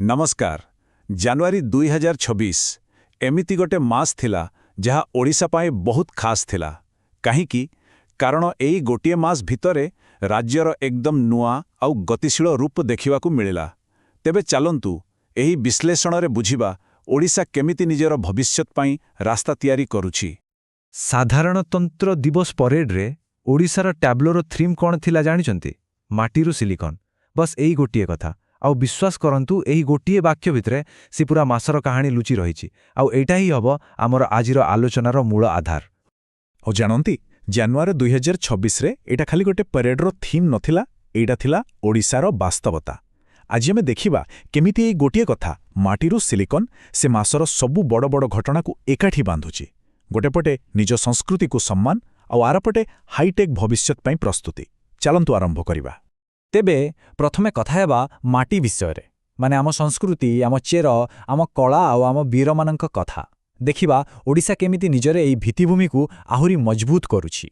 नमस्कार। जानुआरी 2026 एमिति गोटे मास थिला जहा ओडिशा पाए बहुत खास थिला। काहींकि कारण एई गोटिए मास भितरे राज्यर एकदम नुआ आउ गतिशील रूप देखिवाकू मिलिला। तेबे चलंतु एही विश्लेषण रे बुझिबा ओडिशा केमिति निजर भविष्यत पाई रास्ता तैयारी करूछि। साधारणतंत्र दिवस परेड रे ओडिशार टैब्लोर थीम कौन थिला जानिचंती? माटीरू सिलिकॉन। बस एई गोटिए कथा। आउ विश्वास करंतु एही गोटिए वाक्य भितरे सी पूरा मासर कहानी लुचि रहिछि। आउ एटा ही हबो आमर आजिर आलोचनार मूल आधार। और जानती जानुआरी 2026 रे एटा खाली गोटे परेडर थीम नथिला, एटा थिला ओडिशार वास्तवता। आज आमे देखिबा केमिति एई गोटिए कथा माटीरू सिलिकॉन से मासर सबु बड़ बड़ घटना को एकाठी बांधुछि। गोटे पटे निज संस्कृति को सम्मान आउ आरपटे हाईटेक भविष्यत पाई प्रस्तुति। चलंतु आरंभ करिबा। तेबे प्रथमे कथा हेबा माटी विषय रे, माने आम संस्कृति, आम चेर, आम कला आउ आम वीर मानक कथा देखिबा ओडिशा केमिति निजरे एई भित्तिभूमि को आहुरी मजबूत करूछि।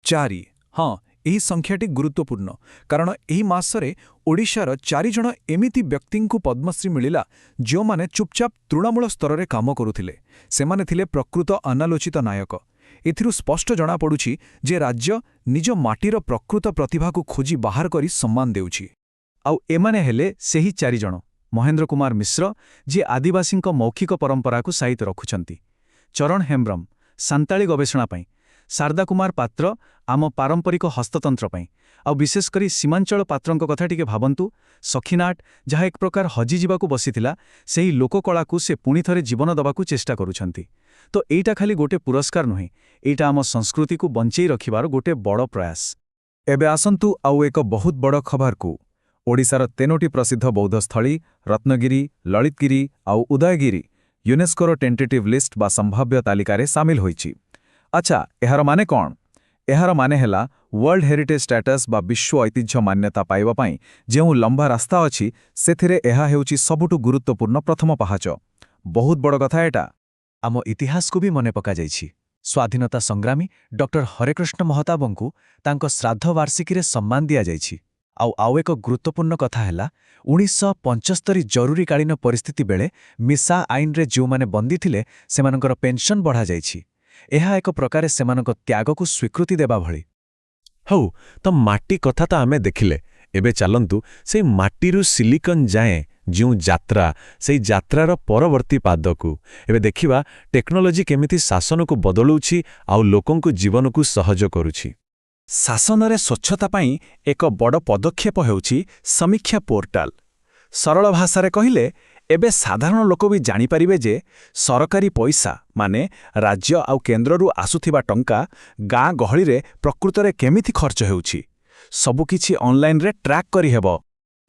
4 हाँ, एही संख्याटी गुरुत्वपूर्ण कारण एही मासरे ओडिशार 4 जण एमिति व्यक्तिଙ୍କୁ पद्मश्री मिलिला जो माने चुपचाप तृणमूल स्तर रे काम करुथिले। सेमाने थिले प्रकृत अनालोचित नायक। एथिरु स्पष्ट जना पडुछि जे राज्य निज माटीर प्रकृत प्रतिभा को खोजी बाहर करी सम्मान देउछि। आउ एमाने हेले सेही 4 जण। महेंद्र कुमार मिश्र जे आदिवासींक मौखिक परंपरा को साहित्य रखुछंती, चरण हेम्ब्रम सांताली गवेषणा पाई, शारदा कुमार पात्र आम पारंपरिक हस्ततंत्र पाई, आउ विशेष करी सीमांचल पात्रंक कथा टिके भाबंतु। सखीनाट जहा एक प्रकार हजि जीवाकू बसिथिला सेही लोककला को से पुणी थरे जीवन दबाकू चेष्टा करुछंती। तो एइटा खाली गोटे पुरस्कार नुहे, एइटा आम संस्कृति को बंचेई रखिबार गोटे बड़ प्रयास। एबे आसंतु आउ एक बहुत बड़ खबर को। ओडिशार 3टी प्रसिद्ध बौद्धस्थली रत्नगिरी, ललितगिरी आउ उदयगिरी यूनेस्कोर टेंटेटिव लिस्ट बा संभाव्य तालिकारे सामिल होईछि। अच्छा, एहार माने कौन? एहार माने हेला वर्ल्ड हेरिटेज स्टेटस बा विश्व ऐतिह्य मान्यता पाइबा पाई जेउ लंबा रास्ता अछि सेथिरे एहा हेउछि सबुटु गुरुत्वपूर्ण प्रथम पाहाच। बहुत बड़ कथा एटा। आम इतिहास को भी मने पका जाइछि। स्वाधीनता संग्रामी डॉक्टर हरेकृष्ण महताबंकु तांको श्राद्ध वार्षिकी रे सम्मान दिया जाइछि। आउ एक गुरुत्वपूर्ण कथा हेला 1975 जरूरीकालीन परिस्थिति बेले मिसा आईन रे जो माने बंदी थिले सेमानकर पेंशन बढ़ा जाइछि। एहा एक प्रकार सेमानक त्याग को स्वीकृति देबा भଳି। हौ तो माटी कथा तो आमे देखिले। एबे चलंतु से माटीरू सिलिकॉन जाए जो यात्रा से यात्रार परवर्ती पादकू एबे देखिबा टेक्नोलोजी केमिति शासन को बदलुछि आउ लोकन को जीवन को सहज करूछि। शासन रे स्वच्छता पाई एक बड़ पदक्षेप हेउछि समीक्षा पोर्टाल। सरल भाषा रे कहिले एबे साधारण लोक भी जानि परिबे जे सरकारी पैसा माने राज्य आउ केंद्ररू आसुथिबा टंका गाँ गहली रे प्रकृत रे केमिति खर्च हेउछि सबु किछि ऑनलाइन रे ट्रैक करि हेबो।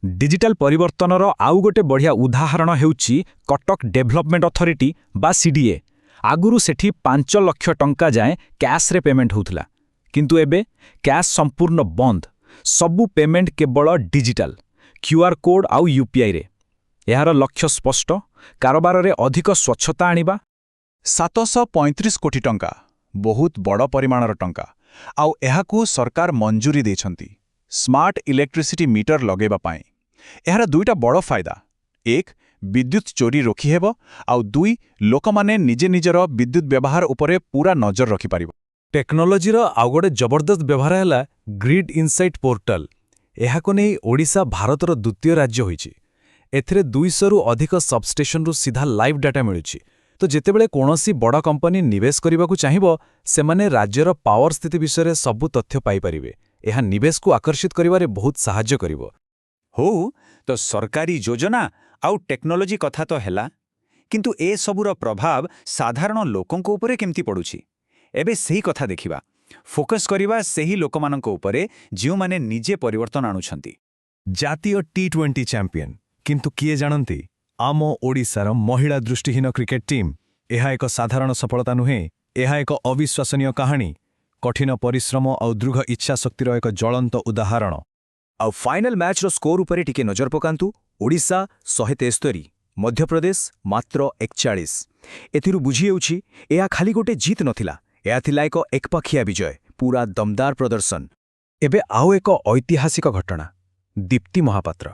डिजिटल परिवर्तनर आउ गोटे बढ़िया उदाहरण हेउछि कटक डेभलपमेंट अथॉरिटी बा सीडीए। आगुरु सेठी 5 लाख टंका जाए कैश रे पेमेंट होउथला, किंतु एबे कैश संपूर्ण बंद। सबु पेमेंट केवल डिजिटल क्यूआर कोड आउ यूपीआई रे। एहार लक्ष्य स्पष्ट, कारोबार रे अधिक स्वच्छता आनिबा। 735 कोटी टंका बहुत बड़ परिमाणर टंका आउ एहाकू सरकार मंजूरी देछंती स्मार्ट इलेक्ट्रिसिटी मीटर लगेबा पाए। एहार दुईटा बड़ फायदा, एक विद्युत चोरी रोकी हेबो आउ 2 लोकमाने निजे निजर विद्युत व्यवहार उपरे पूरा नजर रखि पारिबो। टेक्नोलोजीर आउ गोटे जबरदस्त व्यवहार हैला ग्रिड इनसाइट पोर्टाल। एहाको नै ओडिशा भारतर द्वितीय राज्य होईछि। एथिरे 200 रु अधिक सबस्टेशन रु सीधा लाइव डाटा मिलुछि। तो जेतेबेले कोनोसी बड़ कंपनी निवेश करबाकू चाहिबो सेमाने राज्यर पावर स्थिति विषय सबु तथ्य पाई परिबे। एहा निवेश को आकर्षित करिवारे बहुत सहाय्य करिवो। हो तो सरकारी योजना आउ टेक्नोलोजी कथा तो हैला, किंतु ए सबुर प्रभाव साधारण लोकंक उपरे केमती पडुछि एबे सही कथा देखिबा। फोकस करिबा सही लोकमानंक उपरे जिउ माने निजे परिवर्तन आणुछंती। जातीय T20 चैंपियन किंतु किए जानती आम ओडिशार महिला दृष्टिहीन क्रिकेट टीम। एहा एक साधारण सफलता नुहे, एहा एक अविश्वसनीय कहानी, कठिन परिश्रम और दृढ़ इच्छा शक्तिर एक ज्वलंत उदाहरण। आउ फाइनल मैच रो स्कोर उपरे टिके नजर पकांतु। ओडिशा 173, मध्य प्रदेश मात्र 41। एथिरु बुझी हेउछि एहा खाली गोटे जीत नथिला, एहा थिला एक एकपाखिया विजय, पूरा दमदार प्रदर्शन। एबे आउ एक ऐतिहासिक घटना। दीप्ति महापात्र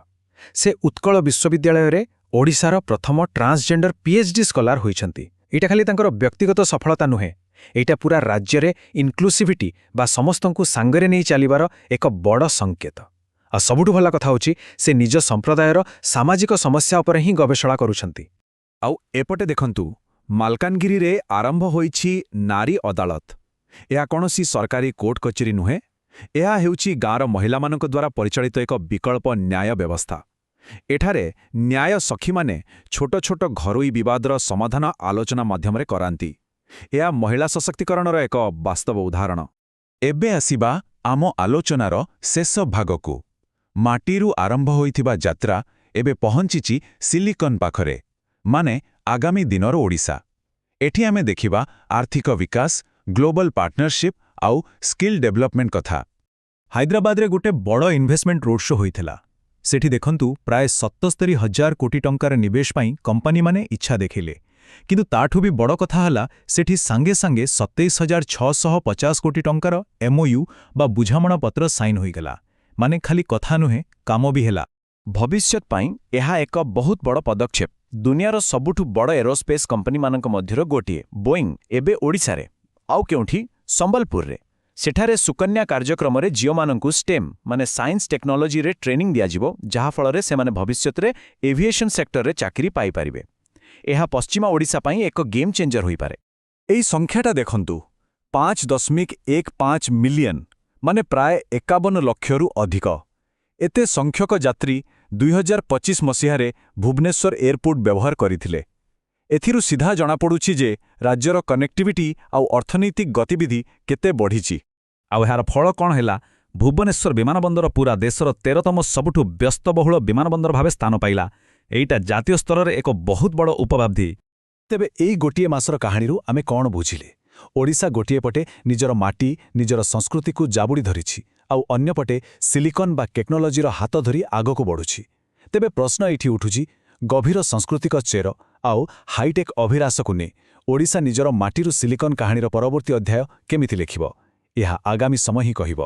से उत्कल विश्वविद्यालय रे ଓଡ଼ିଶାର ପ୍ରଥମ ଟ୍ରାନ୍ସଜେଣ୍ଡର ପିଏଚ୍ଡି ସ୍କଲାର ହୋଇଛନ୍ତି। ଏଇଟା ଖାଲି ତାଙ୍କର ବ୍ୟକ୍ତିଗତ ସଫଳତା ନୁହେଁ, ଏଇଟା ପୁରା ରାଜ୍ୟରେ ଇନକ୍ଲୁସିଭିଟି ବା ସମସ୍ତଙ୍କୁ ସାଙ୍ଗରେ ନେଇ ଚାଲିବାର ଏକ ବଡ଼ ସଂକେତ। ଆଉ ସବୁଠୁ ଭଲ କଥା ହେଉଛି ସେ ନିଜ ସମ୍ପ୍ରଦାୟର ସାମାଜିକ ସମସ୍ୟା ଉପରେ ହିଁ ଗବେଷଣା କରୁଛନ୍ତି। ଆଉ ଏପଟେ ଦେଖନ୍ତୁ, ମାଲକାନଗିରିରେ ଆରମ୍ଭ ହୋଇଛି ନାରୀ ଅଦାଲତ। ଏହା କୌଣସି ସରକାରୀ କୋର୍ଟ କଚେରୀ ନୁହେଁ, ଏହା ହେଉଛି ଗାଁର ମହିଳାମାନଙ୍କ ଦ୍ୱାରା ପରିଚାଳିତ ଏକ ବିକଳ୍ପ ନ୍ୟାୟ ବ୍ୟବସ୍ଥା। ଏଠାରେ ନ୍ୟାୟ ସଖୀମାନେ ଛୋଟ ଛୋଟ ଘରୋଇ ବିବାଦର ସମାଧାନ ଆଲୋଚନା ମାଧ୍ୟମରେ କରାନ୍ତି। ଏହା ମହିଳା ସଶକ୍ତିକରଣର ଏକ ବାସ୍ତବ ଉଦାହରଣ। ଏବେ ଆସିବା ଆମ ଆଲୋଚନାର ଶେଷ ଭାଗକୁ। ମାଟିରୁ ଆରମ୍ଭ ହୋଇଥିବା ଯାତ୍ରା ଏବେ ପହଞ୍ଚିଛି ସିଲିକନ୍ ପାଖରେ, ମାନେ ଆଗାମୀ ଦିନର ଓଡ଼ିଶା। ଏଠି ଆମେ ଦେଖିବା ଆର୍ଥିକ ବିକାଶ, ଗ୍ଲୋବାଲ ପାର୍ଟନରସିପ୍ ଆଉ ସ୍କିଲ୍ ଡେଭଲପମେଣ୍ଟ କଥା। ହାଇଦ୍ରାବାଦରେ ଗୋଟେ ବଡ଼ ଇନଭେଷ୍ଟମେଣ୍ଟ ରୋଡ୍ ଶୋ ହୋଇଥିଲା। ସେଠି ଦେଖନ୍ତୁ, ପ୍ରାୟ 77,000 କୋଟି ଟଙ୍କାର ନିବେଶ ପାଇଁ କମ୍ପାନୀମାନେ ଇଚ୍ଛା ଦେଖାଇଲେ। କିନ୍ତୁ ତାଠୁ ବି ବଡ଼ କଥା ହେଲା, ସେଠି ସାଙ୍ଗେ ସାଙ୍ଗେ 27,650 କୋଟି ଟଙ୍କାର MOU ବା ବୁଝାମଣା ପତ୍ର ସାଇନ୍ ହୋଇଗଲା। ମାନେ ଖାଲି କଥା ନୁହେଁ, କାମ ବି ହେଲା। ଭବିଷ୍ୟତ ପାଇଁ ଏହା ଏକ ବହୁତ ବଡ଼ ପଦକ୍ଷେପ। ଦୁନିଆର ସବୁଠୁ ବଡ଼ ଏରୋସ୍ପେସ୍ କମ୍ପାନୀମାନଙ୍କ ମଧ୍ୟରୁ ଗୋଟିଏ ବୋଇଂ ଏବେ ଓଡ଼ିଶାରେ। ଆଉ କେଉଁଠି? ସମ୍ବଲପୁରରେ। ସେଠାରେ ସୁକନ୍ୟା କାର୍ଯ୍ୟକ୍ରମରେ ଝିଅମାନଙ୍କୁ ଷ୍ଟେମ୍ ମାନେ ସାଇନ୍ସ ଟେକ୍ନୋଲୋଜିରେ ଟ୍ରେନିଂ ଦିଆଯିବ, ଯାହାଫଳରେ ସେମାନେ ଭବିଷ୍ୟତରେ ଏଭିଏସନ୍ ସେକ୍ଟରରେ ଚାକିରି ପାଇପାରିବେ। ଏହା ପଶ୍ଚିମ ଓଡ଼ିଶା ପାଇଁ ଏକ ଗେମ୍ ଚେଞ୍ଜର ହୋଇପାରେ। ଏହି ସଂଖ୍ୟାଟା ଦେଖନ୍ତୁ, 5.15 ମିଲିୟନ, ମାନେ ପ୍ରାୟ 51 ଲକ୍ଷରୁ ଅଧିକ। ଏତେ ସଂଖ୍ୟକ ଯାତ୍ରୀ 2025 ମସିହାରେ ଭୁବନେଶ୍ୱର ଏୟାରପୋର୍ଟ ବ୍ୟବହାର କରିଥିଲେ। ଏଥିରୁ ସିଧା ଜଣାପଡ଼ୁଛି ଯେ ରାଜ୍ୟର କନେକ୍ଟିଭିଟି ଆଉ ଅର୍ଥନୈତିକ ଗତିବିଧି କେତେ ବଢ଼ିଛି। ଆଉ ଏହାର ଫଳ କ'ଣ ହେଲା? ଭୁବନେଶ୍ୱର ବିମାନବନ୍ଦର ପୁରା ଦେଶର 13ତମ ସବୁଠୁ ବ୍ୟସ୍ତବହୁଳ ବିମାନବନ୍ଦର ଭାବେ ସ୍ଥାନ ପାଇଲା। ଏଇଟା ଜାତୀୟ ସ୍ତରରେ ଏକ ବହୁତ ବଡ଼ ଉପଲବ୍ଧି। ତେବେ ଏଇ ଗୋଟିଏ ମାସର କାହାଣୀରୁ ଆମେ କ'ଣ ବୁଝିଲେ? ଓଡ଼ିଶା ଗୋଟିଏ ପଟେ ନିଜର ମାଟି, ନିଜର ସଂସ୍କୃତିକୁ ଜାବୁଡ଼ି ଧରିଛି, ଆଉ ଅନ୍ୟପଟେ ସିଲିକନ୍ ବା ଟେକ୍ନୋଲୋଜିର ହାତ ଧରି ଆଗକୁ ବଢ଼ୁଛି। ତେବେ ପ୍ରଶ୍ନ ଏଇଠି ଉଠୁଛି, ଗଭୀର ସାଂସ୍କୃତିକ ଚେର ଆଉ ହାଇଟେକ୍ ଅଭିଳାଷକୁ ନେଇ ଓଡ଼ିଶା ନିଜର ମାଟିରୁ ସିଲିକନ୍ କାହାଣୀର ପରବର୍ତ୍ତୀ ଅଧ୍ୟାୟ କେମିତି ଲେଖିବ? ଏହା ଆଗାମୀ ସମୟ ହିଁ କହିବ।